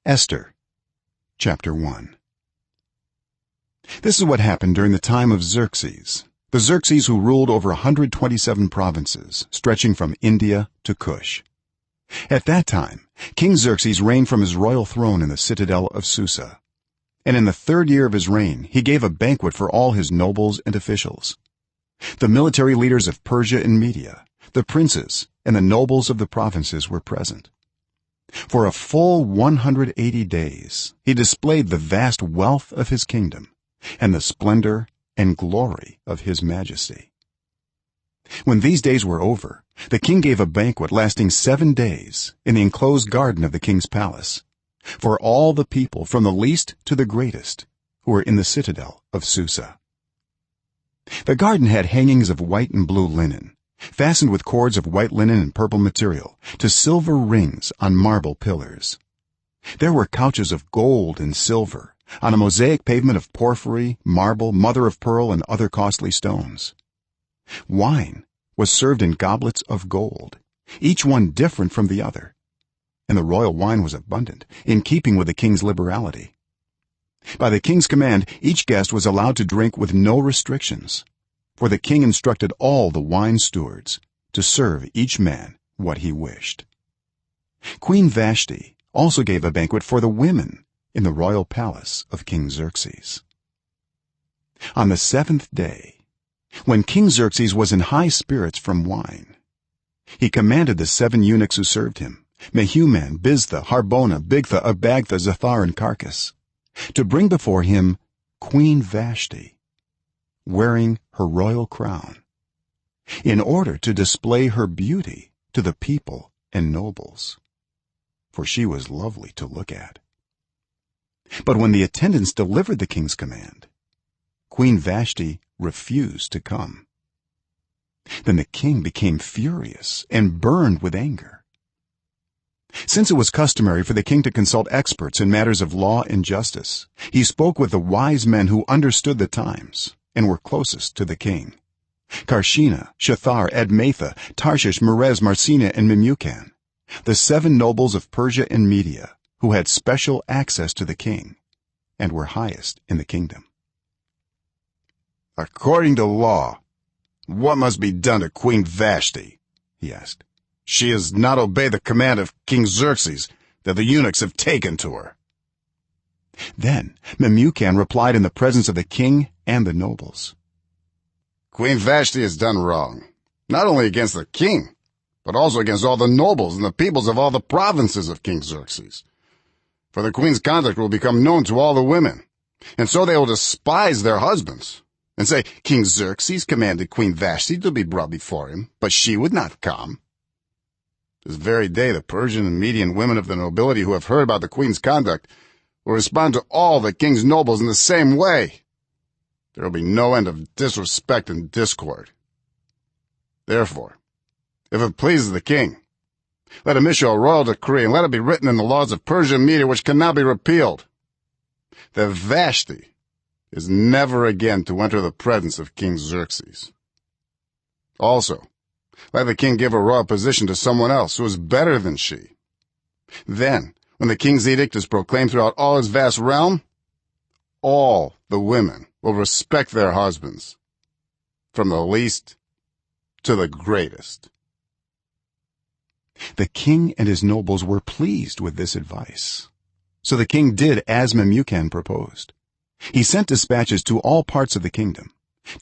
Esther chapter 1. This is what happened during the time of Xerxes, the Xerxes who ruled over 127 provinces stretching from India to Cush. At that time King Xerxes reigned from his royal throne in the citadel of Susa, and in the 3rd year of his reign he gave a banquet for all his nobles and officials. The military leaders of Persia and Media, the princes and the nobles of the provinces were present. For a full 180 days he displayed the vast wealth of his kingdom and the splendor and glory of his majesty. When these days were over, the king gave a banquet lasting 7 days in the enclosed garden of the king's palace for all the people from the least to the greatest who were in the citadel of Susa. The garden had hangings of white and blue linen, fastened with cords of white linen and purple material to silver rings on marble pillars. There were couches of gold and silver on a mosaic pavement of porphyry, marble, mother of pearl and other costly stones. Wine was served in goblets of gold, each one different from the other, and the royal wine was abundant, in keeping with the king's liberality. By the king's command each guest was allowed to drink with no restrictions, for the king instructed all the wine stewards to serve each man what he wished. Queen Vashti also gave a banquet for the women in the royal palace of King Xerxes. On the 7th day, when King Xerxes was in high spirits from wine, he commanded the 7 eunuchs who served him, Mehuman, Biztha, Harbona, Bigtha, Abagtha, Zathar and Carcass, to bring before him Queen Vashti wearing her royal crown, in order to display her beauty to the people and nobles, for she was lovely to look at. But when the attendants delivered the king's command, Queen Vashti refused to come. Then the king became furious and burned with anger. Since it was customary for the king to consult experts in matters of law and justice, he spoke with the wise men who understood the times and were closest to the king: Karshena, Shethar, Admatha, Tarshish, Merez, Marsena and Memucan, the 7 nobles of Persia and Media who had special access to the king and were highest in the kingdom. According to law, what must be done to Queen Vashti? He asked. She has not obeyed the command of King Xerxes that the eunuchs have taken to her. Then Memucan replied in the presence of the king and the nobles: Queen Vashti has done wrong, not only against the king, but also against all the nobles and the peoples of all the provinces of King Xerxes. For the queen's conduct will become known to all the women, and so they will despise their husbands, and say, King Xerxes commanded Queen Vashti to be brought before him, but she would not come. This very day the Persian and Median women of the nobility who have heard about the queen's conduct will respond to all the king's nobles in the same way. There will be no end of disrespect and discord. Therefore, if it pleases the king, let him issue a royal decree, and let it be written in the laws of Persia and Media, which cannot be repealed, that Vashti is never again to enter the presence of King Xerxes. Also, let the king give a royal position to someone else who is better than she. Then, when the king's edict is proclaimed throughout all his vast realm, all the women will respect their husbands, from the least to the greatest. The king and his nobles were pleased with this advice, so the king did as Memucan proposed. He sent dispatches to all parts of the kingdom,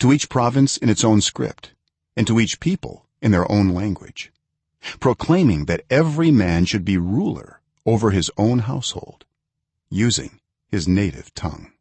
to each province in its own script, and to each people in their own language, proclaiming that every man should be ruler over his own household, using his native tongue.